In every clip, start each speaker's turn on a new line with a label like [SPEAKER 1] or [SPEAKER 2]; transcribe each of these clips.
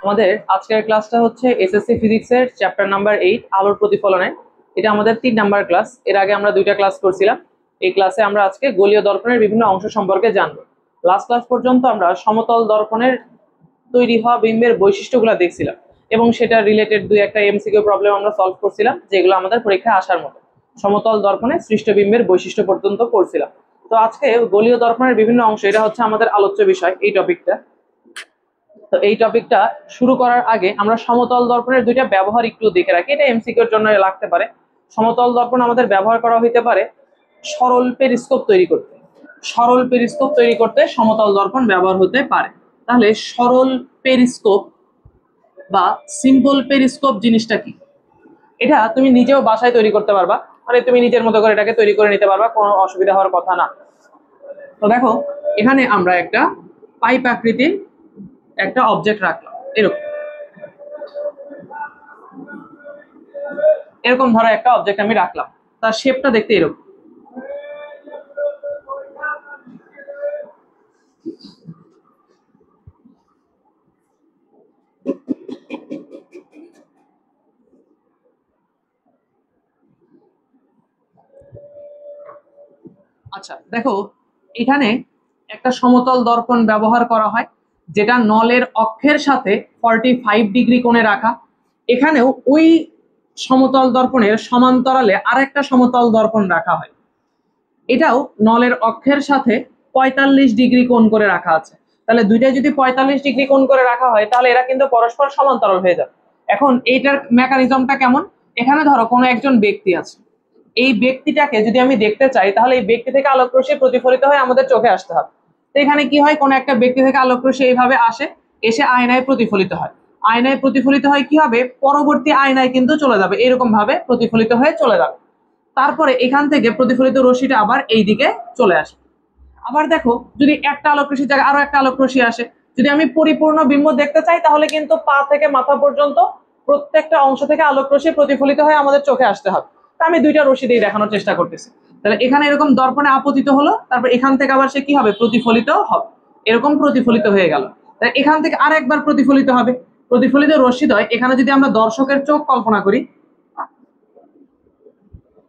[SPEAKER 1] আমাদের আজকের ক্লাসটা হচ্ছে এসএসসি ফিজিক্সের চ্যাপ্টার নাম্বার 8 আলোর প্রতিফলনে। এটা আমাদের 3 নাম্বার ক্লাস। এর আগে আমরা 2টা ক্লাস করছিলাম। এই ক্লাসে আমরা আজকে গোলীয় দর্পণের বিভিন্ন অংশ সম্পর্কে জানবো। লাস্ট ক্লাস পর্যন্ত আমরা সমতল দর্পণের তৈরি হওয়া বিম্বের বৈশিষ্ট্যগুলো দেখছিলাম এবং সেটা রিলেটেড দুই একটা এমসিকিউ প্রবলেম আমরা সলভ করছিলাম, যেগুলো আমাদের পরীক্ষায় আসার মতো। সমতল দর্পণে সৃষ্ট বিম্বের বৈশিষ্ট্য পর্যন্ত পড়ছিলাম। তো আজকে গোলীয় দর্পণের বিভিন্ন অংশ, এটা হচ্ছে আমাদের আলোচ্য বিষয় এই টপিকটা। তো এই টপিকটা শুরু করার আগে আমরা সমতল দর্পণের দুইটা ব্যবহার একটু দেখে রাখি, এটা এমসিকিউর জন্য লাগতে পারে। সমতল দর্পণ আমাদের ব্যবহার করা হইতে পারে সরল পেরিস্কোপ তৈরি করতে। সরল পেরিস্কোপ তৈরি করতে সমতল দর্পণ ব্যবহার হতে পারে। তাহলে সরল পেরিস্কোপ বা সিম্পল পেরিস্কোপ জিনিসটা কি, এটা তুমি নিজেও বাসায় তৈরি করতে পারবা, মানে তুমি নিজের মতো করে এটাকে তৈরি করে নিতে পারবা, কোনো অসুবিধা হওয়ার কথা না। তো দেখো, এখানে আমরা একটা পাইপ আকৃতির একটা অবজেক্ট রাখলাম, এরকম এরকম ধরো একটা অবজেক্ট আমি রাখলাম, তার শেপটা দেখতে এরকম। আচ্ছা দেখো, এখানে একটা সমতল দর্পণ ব্যবহার করা হয়, যেটা নলের অক্ষের সাথে 45 ডিগ্রি কোণে রাখা। এখানেও ওই সমতল দর্পণের সমান্তরালে আরেকটা সমতল দর্পণ রাখা হয়, এটাও নলের অক্ষের সাথে 45 ডিগ্রি কোণ করে রাখা আছে। তাহলে দুইটাই যদি 45 ডিগ্রি কোণ করে রাখা হয়, তাহলে এরা কিন্তু পরস্পর সমান্তরাল হয়ে যাবে। এখন এইটার মেকানিজমটা কেমন, এখানে ধরো কোনো একজন ব্যক্তি আছে, এই ব্যক্তিটাকে যদি আমি দেখতে চাই, তাহলে এই ব্যক্তি থেকে আলোকরশ্মি প্রতিফলিত হয়ে আমাদের চোখে আসতে হবে। তো এখানে কি হয়, কোনো একটা ব্যক্তি থেকে আলোকরশ্মি এইভাবে আসে, এসে আয়নায় প্রতিফলিত হয়। আয়নায় প্রতিফলিত হয় কি হবে, পরবর্তী আয়নায় কিন্তু চলে যাবে, এরকম ভাবে প্রতিফলিত হয়ে চলে যাবে। তারপরে এখান থেকে প্রতিফলিত রশ্মিটা আবার এই দিকে চলে আসে। আবার দেখো, যদি একটা আলোক রশ্মির জায়গায় আরো একটা আলোক রশ্মি আসে, যদি আমি পরিপূর্ণ বিম্ব দেখতে চাই, তাহলে কিন্তু পা থেকে মাথা পর্যন্ত প্রত্যেকটা অংশ থেকে আলোক রশ্মি প্রতিফলিত হয়ে আমাদের চোখে আসতে হবে। তা আমি দুইটা রশ্মি দিয়ে দেখানোর চেষ্টা করতেছি। তাহলে এখানে এরকম দর্পণে আপতিত হলো, তারপর এখান থেকে আবার সে কি হবে, প্রতিফলিত হবে, এরকম প্রতিফলিত হয়ে গেল। তাহলে এখান থেকে আরেকবার প্রতিফলিত হবে। প্রতিফলিত রশ্মিদ্বয়, এখানে যদি আমরা দর্শকের চোখ কল্পনা করি,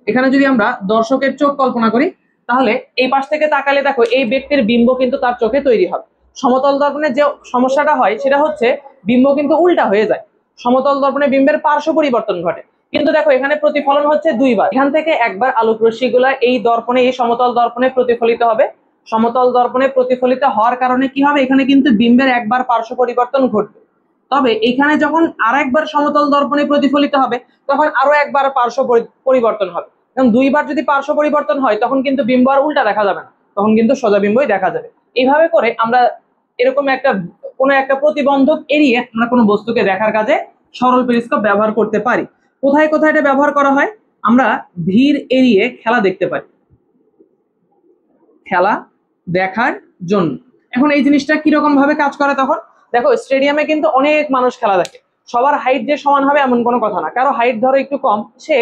[SPEAKER 1] এখানে যদি আমরা দর্শকের চোখ কল্পনা করি, তাহলে এই পাশ থেকে তাকালে দেখো এই ব্যক্তির বিম্ব কিন্তু তার চোখে তৈরি হবে। সমতল দর্পণের যে সমস্যাটা হয় সেটা হচ্ছে বিম্ব কিন্তু উল্টা হয়ে যায়, সমতল দর্পণে বিম্বের পার্শ্ব পরিবর্তন ঘটে। কিন্তু দেখো এখানে প্রতিফলন হচ্ছে দুইবার, এখান থেকে একবার আলোক রশ্মিগুলা এই দর্পণে, এই সমতল দর্পণে প্রতিফলিত হবে। সমতল দর্পণে প্রতিফলিত হওয়ার কারণে কি হবে, এখানে কিন্তু বিম্বের একবার পার্শ্ব পরিবর্তন ঘটবে। তবে এখানে যখন আরেকবার সমতল দর্পণে প্রতিফলিত হবে, তখন আরো একবার পার্শ্ব পরিবর্তন হবে। এবং দুইবার যদি পার্শ্ব পরিবর্তন হয়, তখন কিন্তু বিম্ব আর উল্টা দেখা যাবে না, তখন কিন্তু সোজা বিম্বই দেখা যাবে। এইভাবে করে আমরা এরকম একটা কোনো একটা প্রতিবন্ধক এড়িয়ে আমরা কোনো বস্তুকে দেখার কাজে সরল পেরিস্কোপ ব্যবহার করতে পারি। কোথায় কোথায় এটা ব্যবহার করা হয়, আমরা ভিড় এড়িয়ে খেলা দেখতে পারি, খেলা দেখার জন্য। এখন এই জিনিসটা কিরকম ভাবে কাজ করে, তখন দেখো স্টেডিয়ামে কিন্তু অনেক মানুষ খেলা দেখে, সবার হাইট যে সমান হবে এমন কোনো কথা না। কারো হাইট ধরো একটু কম, সে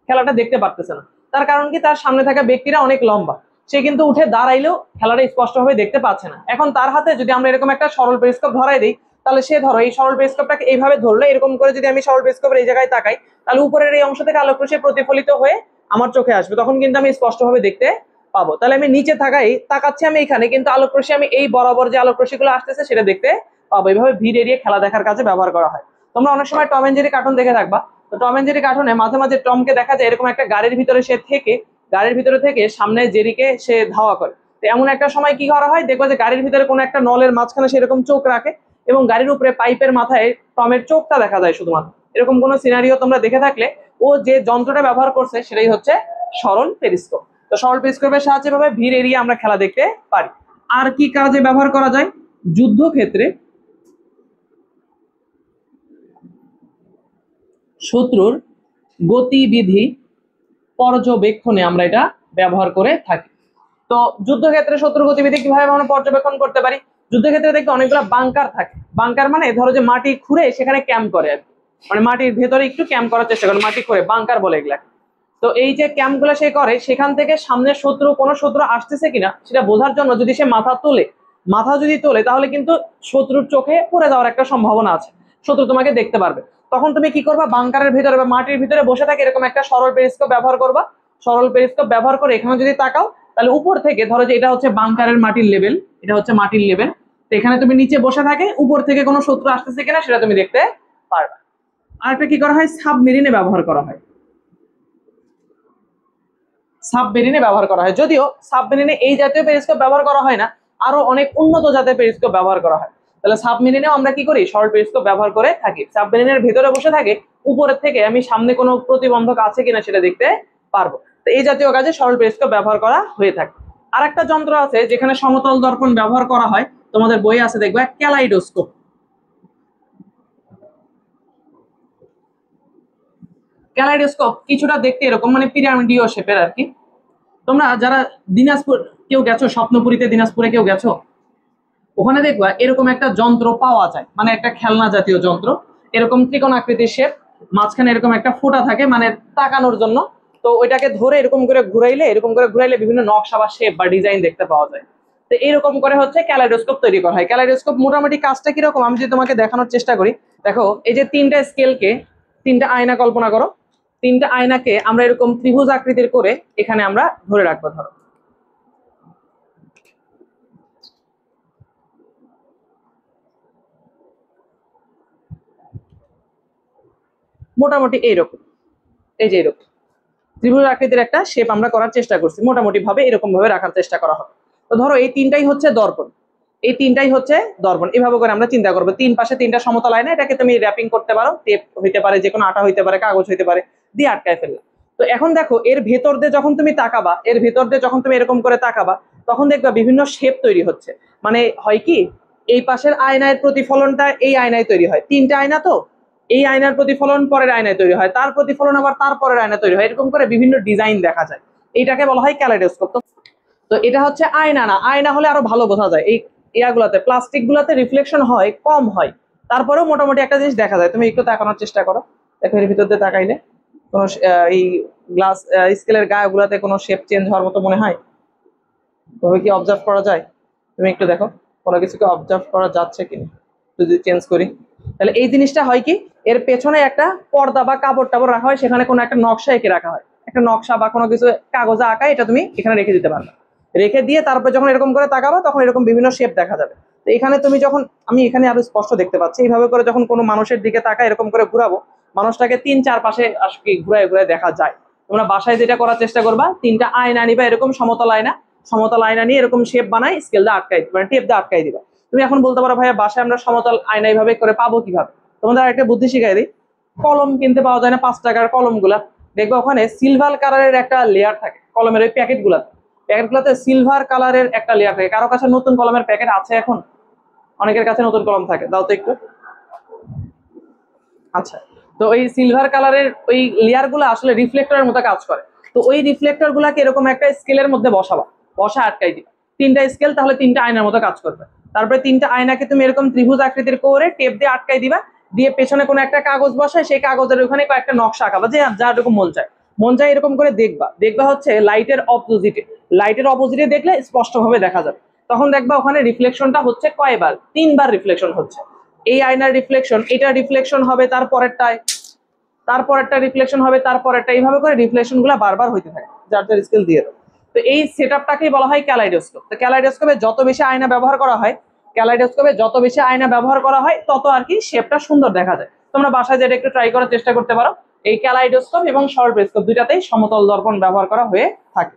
[SPEAKER 1] খেলাটা দেখতে পারতেছে না, তার কারণ কি, তার সামনে থাকা ব্যক্তিরা অনেক লম্বা, সে কিন্তু উঠে দাঁড়াইলেও খেলাটা স্পষ্টভাবে দেখতে পাচ্ছে না। এখন তার হাতে যদি আমরা এরকম একটা সরল পেরিস্কোপ ধরাই দিই, তাহলে সে ধরো এই সরল পেরিস্কোপটাকে এইভাবে ধরলো, এরকম করে যদি আমি সরল পেরিস্কোপের এই জায়গায় তাকাই, তাহলে উপরের এই অংশ থেকে আলোক রশ্মি প্রতিফলিত হয়ে আমার চোখে আসবে, তখন কিন্তু আমি স্পষ্টভাবে দেখতে পাবো। তাহলে আমি নিচে তাকাচ্ছি আমি এখানে, কিন্তু আলোক রশ্মি আমি এই বরাবর যে আলোক রশ্মিগুলো আসতেছে সেটা দেখতে পাবো। এইভাবে ভিড় এড়িয়ে খেলা দেখার কাজে ব্যবহার করা হয়। তোমরা অনেক সময় টম এন্ড জেরি কার্টুন দেখে থাকবা। তো টম এন্ড জেরি কার্টুনে মাঝে মাঝে টমকে দেখা যায় এরকম একটা গাড়ির ভিতরে সে থেকে, গাড়ির ভিতরে থেকে সামনে জেরিকে সে ধাওয়া করে। তো এমন একটা সময় কি করা হয়, দেখবা যে গাড়ির ভিতরে কোনো একটা নলের মাঝখানে সেরকম চোখ রাখে এবং গাড়ির উপরে পাইপের মাথায় টমের চোখটা দেখা যায় শুধুমাত্র। এরকম কোনো সিনারিও তোমরা দেখে থাকলে, ও যে যন্ত্রটা ব্যবহার করছে সেটাই হচ্ছে সরল পেরিস্কোপ। তো সরল পেরিস্কোপের সাহায্যে ভাবে ভিড় এড়িয়ে আমরা খেলা দেখতে পারি। আর কি কাজে ব্যবহার করা যায়, যুদ্ধক্ষেত্রে শত্রুর গতিবিধি পর্যবেক্ষণে আমরা এটা ব্যবহার করে থাকি। তো যুদ্ধক্ষেত্রে শত্রুর গতিবিধি কিভাবে আমরা পর্যবেক্ষণ করতে পারি, যুদ্ধক্ষেত্রে দেখতে অনেকগুলো বাংকার থাকে। বাংকার মানে ধরো যে মাটি খুঁড়ে সেখানে ক্যাম্প করে আর কি, মানে মাটির ভেতরে একটু ক্যাম্প করার চেষ্টা করে, মাটি খুঁড়ে বাংকার বলে এগুলা। তো এই যে ক্যাম্প গুলো সে করে, সেখান থেকে সামনে কোনো শত্রু আসতেছে কিনা সেটা বোঝার জন্য যদি সে মাথা তোলে, মাথা যদি তোলে তাহলে কিন্তু শত্রুর চোখে পড়ে যাওয়ার একটা সম্ভাবনা আছে, শত্রু তোমাকে দেখতে পারবে। তখন তুমি কি করবা, বাংকারের ভিতরে বা মাটির ভিতরে বসে থাকে এরকম একটা সরল পেরিস্কোপ ব্যবহার করবা। সরল পেরিস্কোপ ব্যবহার করে এখানে যদি তাকাও, তাহলে উপর থেকে ধরো যে এটা হচ্ছে বাংকারের মাটির লেভেল, এটা হচ্ছে মাটির লেভেল, তো এখানে তুমি নিচে বসে থাকে উপর থেকে কোনো শত্রু আসতেছে কিনা সেটা তুমি দেখতে পারবে। আরেকটা কি করা হয়, সাবমেরিনে ব্যবহার করা হয়। সাবমেরিনে ব্যবহার করা হয়, যদিও সাবমেরিনে এই জাতীয় পেরিস্কোপ ব্যবহার করা হয় না, আরো অনেক উন্নত জাতের পেরিস্কোপ ব্যবহার করা হয়। তাহলে সাবমেরিনেও আমরা কি করি, শর্ট পেরিস্কোপ ব্যবহার করে থাকি। সাবমেরিনের ভেতরে বসে থাকে, উপরের থেকে আমি সামনে কোনো প্রতিবন্ধক আছে কিনা সেটা দেখতে পারবো। তো এই জাতীয় কাজে সরল পেরিস্কোপ ব্যবহার করা হয়ে থাকে। আর একটা যন্ত্র আছে যেখানে সমতল দর্পণ ব্যবহার করা হয়, তোমাদের বই আছে দেখবে, ক্যালাইডোস্কোপ। ক্যালাইডোস্কোপ কিছুটা দেখতে এরকম, মানে পিরামিডীয় শেপের আর কি। তোমরা যারা দিনাজপুর কেউ গেছো, স্বপ্নপুরীতে দিনাজপুরে কেউ গেছো, ওখানে দেখবা এরকম একটা যন্ত্র পাওয়া যায়, মানে একটা খেলনা জাতীয় যন্ত্র, এরকম ত্রিকোণ আকৃতির শেপ, মাঝখানে এরকম একটা ফোঁটা থাকে মানে তাকানোর জন্য। তো ওইটাকে ধরে এরকম করে ঘুরাইলে, এরকম করে ঘুরাইলে বিভিন্ন নকশা বা শেপ বা ডিজাইন দেখতে পাওয়া যায়। তো এইরকম করে হচ্ছে ক্যালাইডোস্কোপ তৈরি করা হয়। ক্যালাইডোস্কোপ মোটামুটি কাজটা কিরকম আমি যদি তোমাকে দেখানোর চেষ্টা করি, দেখো এই যে তিনটা স্কেলকে, তিনটা আয়না কল্পনা করো, তিনটা আয়নাকে আমরা এরকম ত্রিভুজ আকৃতির করে এখানে আমরা ধরে রাখবো। ধরো মোটামুটি এইরকম, এই যে এরকম ত্রিভুজ আকৃতির একটা শেপ আমরা করার চেষ্টা করছি, মোটামুটি ভাবে এরকম ভাবে রাখার চেষ্টা করা হবে। তো ধরো এই তিনটাই হচ্ছে দর্পণ, এই তিনটাই হচ্ছে দর্পণ, এইভাবে করে আমরা চিন্তা করবো। তিন পাশে তিনটা সমতল আয়না, এটাকে তুমি র্যাপিং করতে পারো, টেপ হইতে পারে, যে কোনো আটা হইতে পারে, কাগজ হইতে পারে, দিয়ে আটকায় ফেললাম। তো এখন দেখো এর ভেতর দিয়ে যখন তুমি তাকাবা, এর ভেতর দিয়ে যখন তুমি এরকম করে তাকাবা, তখন দেখবা বিভিন্ন শেপ তৈরি হচ্ছে। মানে হয় কি, এই পাশের আয়নার প্রতিফলনটা এই আয়নায় তৈরি হয়, তিনটা আয়না তো, এই আয়নার প্রতিফলন পরের আয়নায় তৈরি হয়, তার প্রতিফলন আবার তার পরের আয়নায় তৈরি হয়, এরকম করে বিভিন্ন ডিজাইন দেখা যায়। এইটাকে বলা হয় ক্যালাইডোস্কোপ। তো এটা হচ্ছে আয়না না, আয়না হলে আরো ভালো বোঝা যায়। এই ইয়াগুলাতে, প্লাস্টিক গুলাতে রিফ্লেকশন হয় কম হয়, তারপরেও মোটামুটি একটা জিনিস দেখা যায়। তুমি একটু তাকানোর চেষ্টা করো, দেখো এর ভিতর দিয়ে তাকাইলে কোনো এই গ্লাস স্কেলের গায়ে গুলাতে কোনো শেপ চেঞ্জ হওয়ার মতো মনে হয়? তবে কি অবজার্ভ করা যায়? তুমি একটু দেখো কোনো কিছুকে অবজার্ভ করা যাচ্ছে কিনা। যদি চেঞ্জ করি, তাহলে এই জিনিসটা হয় কি, এর পেছনে একটা পর্দা বা কাপড় টাপড় রাখা হয়, সেখানে কোনো একটা নকশা এঁকে রাখা হয়, একটা নকশা বা কোনো কিছু কাগজে আঁকা, এটা তুমি এখানে রেখে দিতে পারবে। রেখে দিয়ে তারপর যখন এরকম করে তাকাবো, তখন এরকম বিভিন্ন শেপ দেখা যাবে। তো এখানে তুমি যখন, আমি এখানে আরো স্পষ্ট দেখতে পাচ্ছি, এইভাবে করে যখন কোনো মানুষের দিকে তাকায় এরকম করে ঘুরাবো, মানুষটাকে তিন চার পাশে আসলে ঘুরায় ঘুরায় দেখা যায়। তোমরা বাসায় যেটা করার চেষ্টা করবা, তিনটা আয়না নিবা, এরকম সমতল আয়না, সমতল আয়না নিয়ে এরকম শেপ বানাই, স্কেল দিয়ে আটকাই, মানে টেপ দিয়ে আটকাই দিবা। তুমি এখন বলতে পারো ভাইয়া বাসায় আমরা সমতল আয়না এইভাবে করে পাবো কিভাবে? তোমাদের একটা বুদ্ধি শিখাই দিই। কলম কিনতে পাওয়া যায় না 5 টাকার কলম গুলা, দেখবে ওখানে সিলভার কালারের একটা লেয়ার থাকে কলমের, ওই প্যাকেট গুলাতে, প্যাকেট গুলাতে সিলভার কালারের একটা লেয়ার থাকে। কারো কাছে নতুন কলমের প্যাকেট আছে এখন? অনেকের কাছে নতুন কলম থাকে, দাও তো একটু। আচ্ছা, তো ওই সিলভার কালারের ওই লেয়ার গুলো আসলে রিফ্লেক্টরের মতো কাজ করে। তো ওই রিফ্লেক্টর গুলাকে এরকম একটা স্কেলের মধ্যে বসাবা, বসা আটকাই দিবা, তিনটা স্কেল, তাহলে তিনটা আয়নার মতো কাজ করবে। তারপরে তিনটা আয়নাকে তুমি এরকম ত্রিভুজ আকৃতির করে টেপ দিয়ে আটকাই দিবা, দিয়ে পেছনে কোনো একটা কাগজ বসায়, সেই কাগজের ওখানে কয়েকটা নকশা আঁকাবা, যে যা এরকম মন চায়, মন চায় এরকম করে দেখবা। দেখবা হচ্ছে লাইটের অপোজিটে, লাইটের অপোজিটে দেখলে স্পষ্টভাবে দেখা যাবে। তখন দেখবা ওখানে রিফ্লেকশনটা হচ্ছে কয়বার, 3বার রিফ্লেকশন হচ্ছে। এই আয়নার রিফ্লেকশন, এটা রিফ্লেকশন হবে তারপরেরটায়, তারপরেরটা রিফ্লেকশন হবে তারপরেরটা, এইভাবে করে রিফ্লেকশন গুলো বারবার হইতে থাকে, যার যার স্কেল দিয়ে। তো এই সেটআপটাকেই বলা হয় ক্যালাইডোস্কোপ। তো ক্যালাইডোস্কোপে যত বেশি আয়না ব্যবহার করা হয়, ক্যালাইডোস্কোপে যত বেশি আয়না ব্যবহার করা হয়, তত আর কি শেপটা সুন্দর দেখা যায়। তোমরা বাসায় যেটা একটু ট্রাই করার চেষ্টা করতে পারো। এই ক্যালাইডোস্কোপ এবং শর্ট পেরিস্কোপ দুইটাতেই সমতল দর্পণ ব্যবহার করা হয়ে থাকে।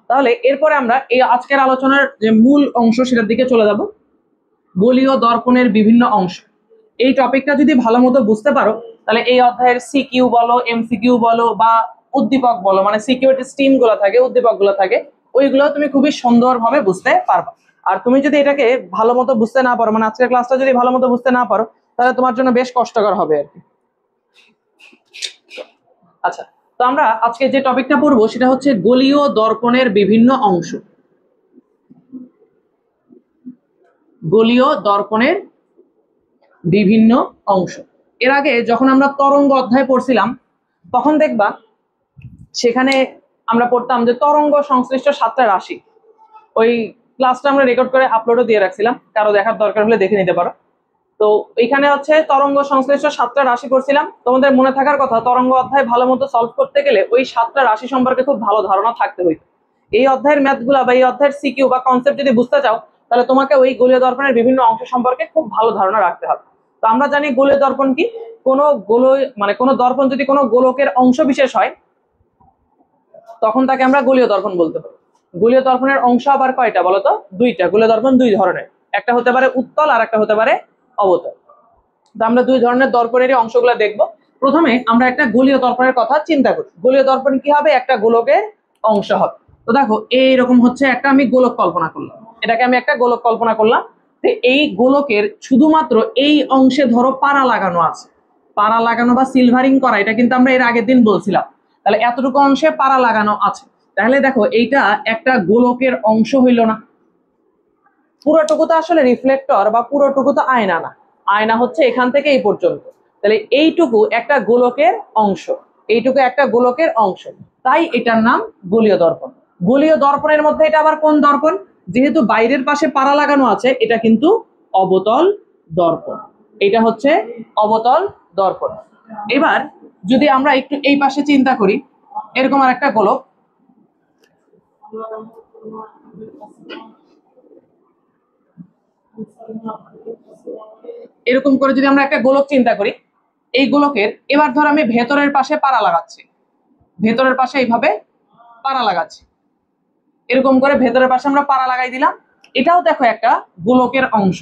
[SPEAKER 1] তাহলে এরপরে আমরা এই আজকের আলোচনার যে মূল অংশ সেটার দিকে চলে যাব, গোলীয় দর্পণের বিভিন্ন অংশ। এই টপিকটা যদি ভালো মতো বুঝতে পারো, তাহলে এই অধ্যায়ের সিকিউ বলো, এমসিকিউ বলো, বা উদ্দীপক বলো, মানে সিকিউরিটি স্টিম গুলো থাকে, উদ্দীপক গুলো থাকে, ওইগুলো তুমি খুবই সুন্দরভাবে বুঝতে পারবা। আর তুমি যদি এটাকে ভালো মতো বুঝতে না পারো, মানে আজকের ক্লাসটা যদি ভালো মতো বুঝতে না পারো, তাহলে তোমার জন্য বেশ কষ্টকর হবে আর কি। আচ্ছা, তো আমরা আজকে যে টপিকটা পড়বো সেটা হচ্ছে গোলীয় দর্পণের বিভিন্ন অংশ। গোলীয় দর্পণের বিভিন্ন অংশ। এর আগে যখন আমরা তরঙ্গ অধ্যায় পড়ছিলাম, তখন দেখবা সেখানে আমরা পড়তাম যে তরঙ্গ সংশ্লিষ্ট 7টা রাশি, ওই ক্লাসটা আমরা রেকর্ড করে আপলোডও দিয়ে রাখছিলাম, কারো দেখার দরকার হলে দেখে নিতে পারো। তো এখানে হচ্ছে তরঙ্গ সংশ্লিষ্ট 7টা রাশি করছিলাম। তোমাদের মনে থাকার কথা, তরঙ্গ অধ্যায় ভালো মতো সলভ করতে গেলে ওই 7টা রাশি সম্পর্কে খুব ভালো ধারণা থাকতে হইতো। এই অধ্যায়ের ম্যাথগুলা বা এই অধ্যায়ের সিকিউ বা কনসেপ্ট যদি বুঝতে চাও, তাহলে তোমাকে ওই গোলীয় দর্পণের বিভিন্ন অংশ সম্পর্কে খুব ভালো ধারণা রাখতে হবে। তো আমরা জানি গোলীয় দর্পণ কি, কোনো কোনো দর্পণ যদি কোনো গোলকের অংশ বিশেষ হয়, তখন তাকে আমরা গোলীয় দর্পণ বলতে পারি। গোলীয় দর্পণের অংশ আবার কয়টা বলতো? দুইটা। গোলীয় দর্পণ দুই ধরনের, একটা হতে পারে উত্তল আর একটা হতে পারে অবতল। তো আমরা দুই ধরনের দর্পণেরই অংশগুলো দেখব। প্রথমে আমরা একটা গোলীয় দর্পণের কথা চিন্তা করি। গোলীয় দর্পণ কি হবে? একটা গোলকের অংশ হবে। তো দেখো এইরকম হচ্ছে একটা আমি গোলক কল্পনা করলাম, এটাকে আমি একটা গোলক কল্পনা করলাম। তো এই গোলকের শুধুমাত্র এই অংশে ধরো পাড়া লাগানো আছে, পাড়া লাগানো বা সিলভারিং করা, এটা কিন্তু আমরা এর আগের দিন বলছিলাম। তাহলে এতটুকু অংশে পাড়া লাগানো আছে, তাহলে দেখো এইটা একটা গোলকের অংশ হইল না। পুরোটুকু তো আসলে রিফ্লেক্টর বা পুরোটুকু তো আয়না না, আয়না হচ্ছে এখান থেকে এই পর্যন্ত। তাহলে এইটুকু একটা গোলকের অংশ, এইটুকু একটা গোলকের অংশ, তাই এটার নাম গোলীয় দর্পণ। গোলীয় দর্পণের মধ্যে এটা আবার কোন দর্পণ? যেহেতু বাইরের পাশে পাড়া লাগানো আছে, এটা কিন্তু অবতল দর্পণ। এটা হচ্ছে অবতল দর্পণ। এবার যদি আমরা একটু এই পাশে চিন্তা করি, এরকম আর একটা গোলক, এরকম করে যদি আমরা একটা গোলক চিন্তা করি, এই গোলকের এবার ধর আমি ভেতরের পাশে পাড়া লাগাচ্ছি, ভেতরের পাশে এইভাবে পাড়া লাগাচ্ছি, এরকম করে ভেতরের পাশে আমরা পাড়া লাগাই দিলাম। এটাও দেখো একটা গোলকের অংশ,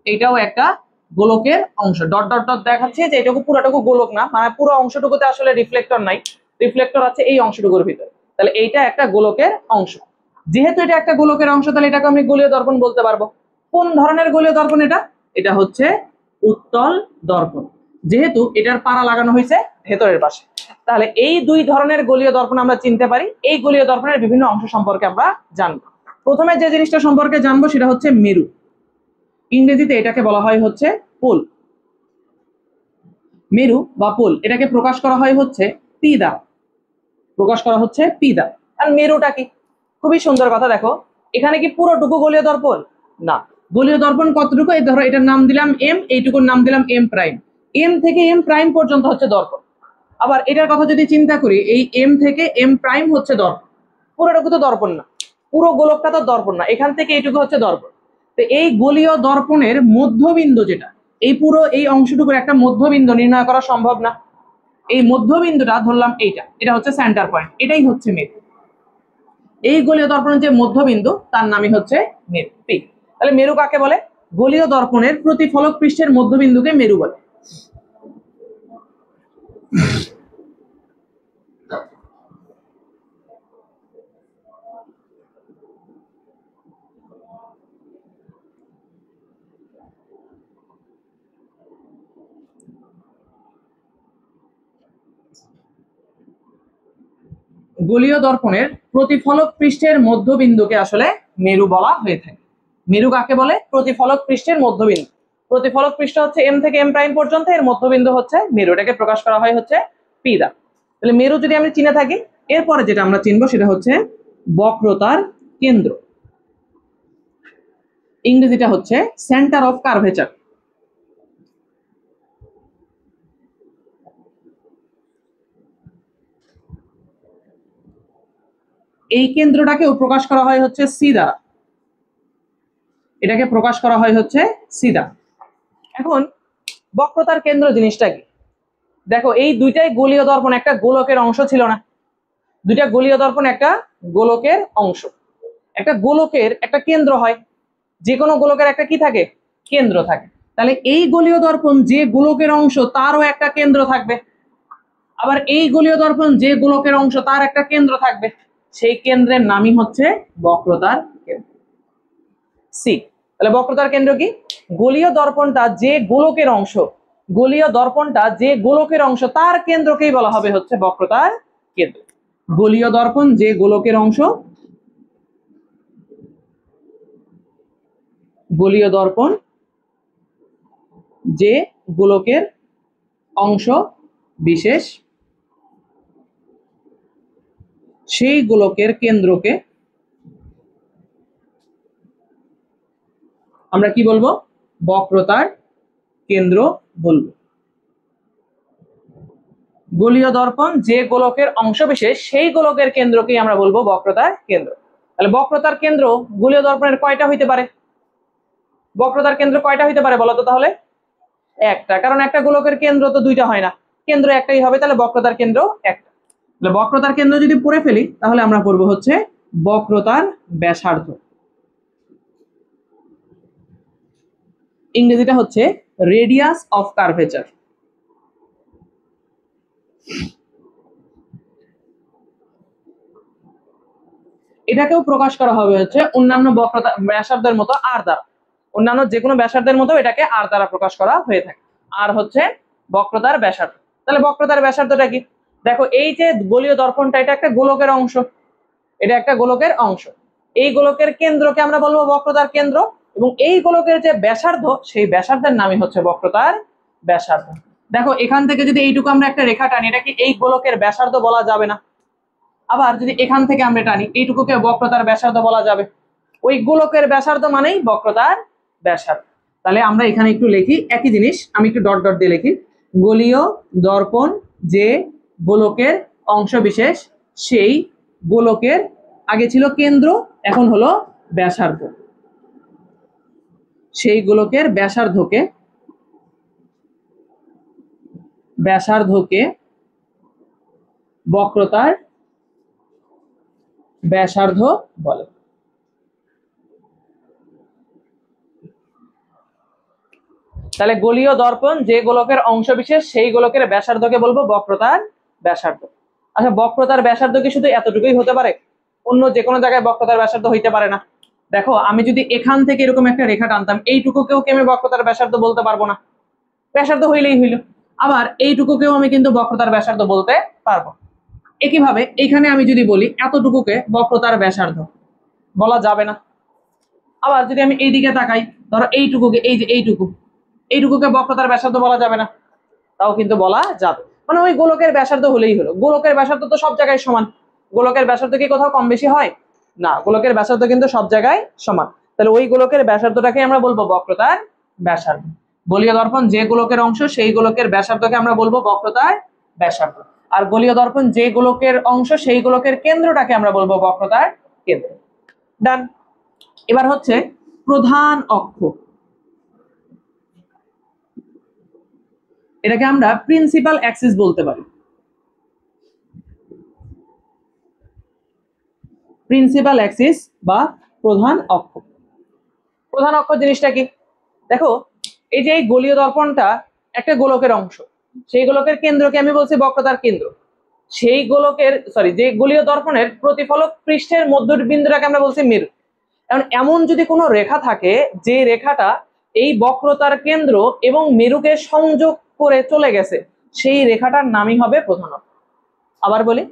[SPEAKER 1] এটাও একটা গোলকের অংশ। ডট ডট ডট দেখাচ্ছে যে এটুকু পুরোটুকু গোলক না, মানে পুরো অংশটুকুতে আসলে রিফ্লেক্টর নাই, রিফ্লেক্টর আছে এই অংশটুকুর ভিতরে। তাহলে এইটা একটা গোলকের অংশ। যেহেতু এটা একটা গোলকের অংশ, তাহলে এটাকে আমি গোলীয় দর্পণ বলতে পারবো। কোন ধরনের গোলীয় দর্পণ এটা? এটা হচ্ছে উত্তল দর্পণ, যেহেতু এটার পাড়া লাগানো হয়েছে ভেতরের পাশে। তাহলে এই দুই ধরনের গোলীয় দর্পণ আমরা চিনতে পারি। এই গোলীয় দর্পণের বিভিন্ন অংশ সম্পর্কে আমরা জানবো। প্রথমে যে জিনিসটা সম্পর্কে জানবো সেটা হচ্ছে মেরু। ইংরেজিতে এটাকে বলা হয় হচ্ছে পোল। মেরু বা পোল, এটাকে প্রকাশ করা হয় হচ্ছে পি দ্বারা, প্রকাশ করা হচ্ছে পি দ্বারা। আর মেরুটা কি? খুবই সুন্দর কথা, দেখো এখানে কি পুরোটুকু গোলীয় দর্পণ? না, গোলীয় দর্পণ কতটুকু? এই ধরো এটার নাম দিলাম এম, এইটুকুর নাম দিলাম এম প্রাইম। এম থেকে এম প্রাইম পর্যন্ত হচ্ছে দর্পণ। আবার এটার কথা যদি চিন্তা করি, এই এম থেকে এম প্রাইম হচ্ছে দর্পণ। পুরোটুকু তো দর্পণ না, পুরো গোলকটা তো দর্পণ না, এখান থেকে এইটুকু হচ্ছে দর্পণ। তো এই গোলীয় দর্পণের মধ্যবিন্দু যেটা, এই পুরো এই অংশটুকুর একটা মধ্যবিন্দু নির্ণয় করা সম্ভব না। এই মধ্যবিন্দুটা ধরলাম এইটা, এটা হচ্ছে সেন্টার পয়েন্ট, এটাই হচ্ছে মেরু। এই গোলীয় দর্পণের যে মধ্যবিন্দু তার নামই হচ্ছে মেরু, পি। তাহলে মেরু কাকে বলে? গোলীয় দর্পণের প্রতিফলক পৃষ্ঠের মধ্যবিন্দুকে মেরু বলে। গোলীয় দর্পণের প্রতিফলক পৃষ্ঠের মধ্যবিন্দুকে আসলে মেরু বলা হয়ে থাকে। মেরু কাকে বলে? প্রতিফলক পৃষ্ঠের মধ্যবিন্দু। প্রতিফলক পৃষ্ঠ হচ্ছে এম থেকে এম প্রাইম পর্যন্ত, এর মধ্যবিন্দু হচ্ছে মেরু, এটাকে প্রকাশ করা হয় হচ্ছে পি দ্বারা। তাহলে মেরু যদি আমি চিনে থাকি, এরপরে যেটা আমরা চিনবো সেটা হচ্ছে বক্রতার কেন্দ্র। ইংরেজিটা হচ্ছে সেন্টার অফ কার্ভেচার। এই কেন্দ্রটাকেও প্রকাশ করা হয় হচ্ছে সি দ্বারা, এটাকে প্রকাশ করা হয় হচ্ছে সি দ্বারা। এখন বক্রতার কেন্দ্র জিনিসটা কি? দেখো এই দুইটাই গোলীয় দর্পণ একটা গোলকের অংশ ছিল না? দুইটা গোলীয় দর্পণ একটা গোলকের অংশ। একটা গোলকের একটা কেন্দ্র হয়, যে কোনো গোলকের একটা কি থাকে? কেন্দ্র থাকে। তাহলে এই গোলীয় দর্পণ যে গোলকের অংশ তারও একটা কেন্দ্র থাকবে, আবার এই গোলীয় দর্পণ যে গোলকের অংশ তার একটা কেন্দ্র থাকবে। সেই কেন্দ্রের নামই হচ্ছে বক্রতার কেন্দ্র, সি। তাহলে বক্রতার কেন্দ্র কি? গোলীয় দর্পণটা যে গোলকের অংশ, গোলীয় দর্পণটা যে গোলকের অংশ তার কেন্দ্রকেই বলা হবে হচ্ছে বক্রতার কেন্দ্র। গোলীয় দর্পণ যে গোলকের অংশ, গোলীয় দর্পণ যে গোলকের অংশ বিশেষ, সেই গোলকের কেন্দ্রকে আমরা কি বলবো? বক্রতার কেন্দ্র বলবো। গোলীয় দর্পণ যে গোলকের অংশবিশেষ সেই গোলকের কেন্দ্রকেই আমরা বলবো বক্রতার কেন্দ্র। তাহলে বক্রতার কেন্দ্র গোলীয় দর্পণের কয়টা হইতে পারে? বক্রতার কেন্দ্র কয়টা হইতে পারে বলতো তাহলে? একটা, কারণ একটা গোলকের কেন্দ্র তো দুইটা হয় না, কেন্দ্র একটাই হবে, তাহলে বক্রতার কেন্দ্র একটা। তাহলে বক্রতার কেন্দ্র যদি পড়ে ফেলি তাহলে আমরা পড়বো হচ্ছে বক্রতার ব্যাসার্ধ। ইংরেজিটা হচ্ছে রেডিয়াস অফ কার্ভেচার। এটাকেও প্রকাশ করা হবে হচ্ছে অন্যান্য বক্রতা ব্যাসার্ধের মতো আর দ্বারা, অন্যান্য যে কোনো ব্যাসার্ধের মতো এটাকে আর দ্বারা প্রকাশ করা হয়ে থাকে। আর হচ্ছে বক্রতার ব্যাসার্ধ। তাহলে বক্রতার ব্যাসার্ধটা কি? দেখো এই যে গোলীয় দর্পণটা এটা একটা গোলকের অংশ, এটা একটা গোলকের অংশ। এই গোলকের কেন্দ্রকে আমরা বলবো বক্রতার কেন্দ্র, এবং এই গোলকের যে ব্যাসার্ধ সেই ব্যাসার্ধের নামই হচ্ছে বক্রতার ব্যাসার্ধ। দেখো এখান থেকে যদি এইটুকু আমরা একটা রেখা টানি, এটা কি এই গোলকের ব্যাসার্ধ বলা যাবে না? আবার যদি এখান থেকে আমরা টানি এইটুকুকে বক্রতার ব্যাসার্ধ বলা যাবে। ওই গোলকের ব্যাসার্ধ মানেই বক্রতার ব্যাসার্ধ। তাহলে আমরা এখানে একটু লিখি একই জিনিস, আমি একটু ডট ডট দিয়ে লিখি। গোলীয় দর্পণ যে গোলকের অংশবিশেষ সেই গোলকের, আগে ছিল কেন্দ্র এখন হলো ব্যাসার্ধ, সেই গোলকের ব্যাসার্ধকে বক্রতার ব্যাসার্ধ বলে। তাহলে গোলীয় দর্পণ যে গোলকের অংশবিশেষ সেই গোলকের ব্যাসার্ধকে বলবো বক্রতার ব্যাসার্ধ। আচ্ছা বক্রতার ব্যাসার্ধ কি শুধু এতটুকুই হতে পারে? অন্য যে কোনো জায়গায় বক্রতার ব্যাসার্ধ হইতে পারে না। দেখো আমি যদি এখান থেকে এরকম একটা রেখা টানতাম, এইটুকুকেও কি আমি বক্রতার ব্যাসার্ধ বলতে পারবো না? ব্যাসার্ধ হইলেই হইল। আবার এইটুকুকেও আমি কিন্তু বক্রতার ব্যাসার্ধ বলতে পারবো। একইভাবে এখানে আমি যদি বলি এতটুকুকে বক্রতার ব্যাসার্ধ, বলা যাবে না। আবার যদি আমি এইদিকে তাকাই, ধরো এইটুকুকে, এই যে এইটুকুকে বক্রতার ব্যাসার্ধ বলা যাবে না, তাও কিন্তু বলা যাবে। মানে ওই গোলকের ব্যাসার্ধ হলেই হলো। গোলকের ব্যাসার্ধ তো সব জায়গায় সমান, গোলকের ব্যাসার্ধ কি কোথাও কম বেশি হয়? না, গোলকের ব্যাসার্ধ কিন্তু সব জায়গায় সমান। তাহলে ওই গোলকের ব্যাসার্ধটাকে আমরা বলবো বক্রতার ব্যাসার্ধ। গোলীয় দর্পণ যে গোলকের অংশ সেই গোলকের ব্যাসার্ধকে আমরা বলবো বক্রতার ব্যাসার্ধ। আর গোলীয় দর্পণ যে গোলকের অংশ সেই গোলকের কেন্দ্রটাকে আমরা বলবো বক্রতার কেন্দ্র। ডান। এবার হচ্ছে প্রধান অক্ষ, এটাকে আমরা প্রিন্সিপাল অ্যাক্সিস বলতে পারি। প্রিন্সিপাল অ্যাক্সিস বা প্রধান অক্ষ। প্রধান অক্ষ জিনিসটা কি? দেখো এই যে এই গোলীয় দর্পণটা একটা গোলকের অংশ, সেই গোলকের কেন্দ্রকে আমি বলছি বক্রতার কেন্দ্র। সেই গোলকের যে গোলীয় দর্পণের প্রতিফলক পৃষ্ঠের মধ্যবিন্দুটাকে আমরা বলছি মেরু। এখন এমন যদি কোনো রেখা থাকে যে রেখাটা এই বক্রতার কেন্দ্র এবং মেরুকে সংযোগ করে চলে গেছে, সেই রেখাটার নামই হবে প্রধান অক্ষ। আবার বলি,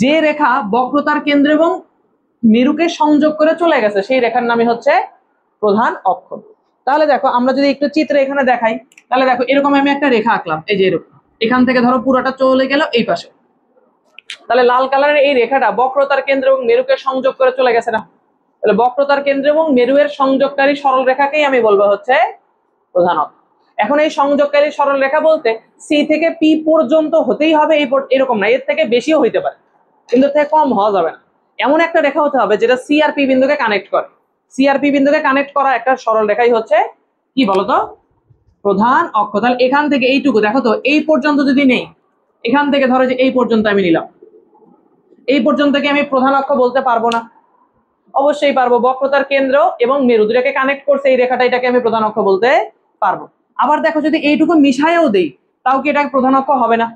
[SPEAKER 1] যে রেখা বক্রতার কেন্দ্র এবং মেরুকে সংযোগ করে চলে গেছে সেই রেখার নামই হচ্ছে প্রধান অক্ষ। তাহলে দেখো আমরা যদি একটু চিত্রে এখানে দেখাই, তাহলে দেখো এরকম আমি একটা রেখা আঁকলাম, এই যে এরকম, এখান থেকে ধরো পুরোটা চলে গেল এই পাশে। তাহলে লাল কালারের এই রেখাটা বক্রতার কেন্দ্র এবং মেরুকে সংযোগ করে চলে গেছে না? তাহলে বক্রতার কেন্দ্র এবং মেরু এর সংযোগকারী সরল রেখাকেই আমি বলবো হচ্ছে প্রধান অক্ষ। এখন এই সংযোগকারী সরল রেখা বলতে সি থেকে পি পর্যন্ত হতেই হবে এরকম না, এর থেকে বেশিও হইতে পারে, কিন্তু থেকে কম হওয়া যাবে না। এমন একটা রেখা হতে হবে যেটা সি আর পি বিন্দুকে কানেক্ট করে। সি আর পি বিন্দুকে কানেক্ট করা একটা সরল রেখাই হচ্ছে কি বলতো? প্রধান অক্ষ। তাহলে এখান থেকে এইটুকু দেখো তো, এই পর্যন্ত যদি নেই, এখান থেকে ধরো যে এই পর্যন্ত আমি নিলাম, এই পর্যন্ত কি আমি প্রধান অক্ষ বলতে পারবো না? অবশ্যই পারবো। বক্রতার কেন্দ্র এবং মেরু দুটাকে কানেক্ট করছে এই রেখাটা, এটাকে আমি প্রধান অক্ষ বলতে পারবো। আবার দেখো যদি এইটুকু মিশাইও দেই তাও কি এটা প্রধান অক্ষ হবে না?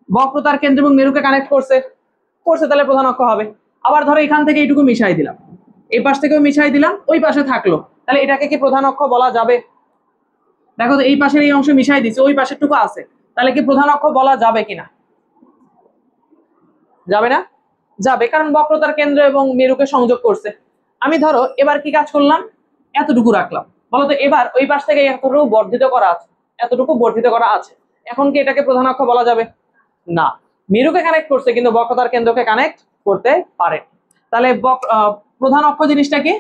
[SPEAKER 1] বক্রতার কেন্দ্র এবং মেরুকে কানেক্ট করছে, তাহলে প্রধান অক্ষ হবে। আবার ধরো এখান থেকে এইটুকু মিশাই দিলাম, এই পাশ থেকেও মিশাই দিলাম, ওই পাশে থাকলো, তাহলে এটাকে কি প্রধান অক্ষ বলা যাবে? দেখো তো এই পাশের এই অংশ মিশাই দিচ্ছে, ওই পাশেরটুকু আছে, তাহলে কি প্রধান অক্ষ বলা যাবে কিনা? যাবে না? যাবে, কারণ বক্রতার কেন্দ্র এবং মেরুকে সংযোগ করছে। আমি ধরো এবার কি কাজ করলাম, এতটুকু রাখলাম, বলতো এবার ওই পাশ থেকে এতটুকু বর্ধিত করা আছে, এখন কি এটাকে প্রধান অক্ষ বলা যাবে? না, মেরুকে কানেক্ট করছে কিন্তু বক্রতার কেন্দ্রকে কানেক্ট করতে পারে। তাহলে প্রধান অক্ষ জিনিসটা কি?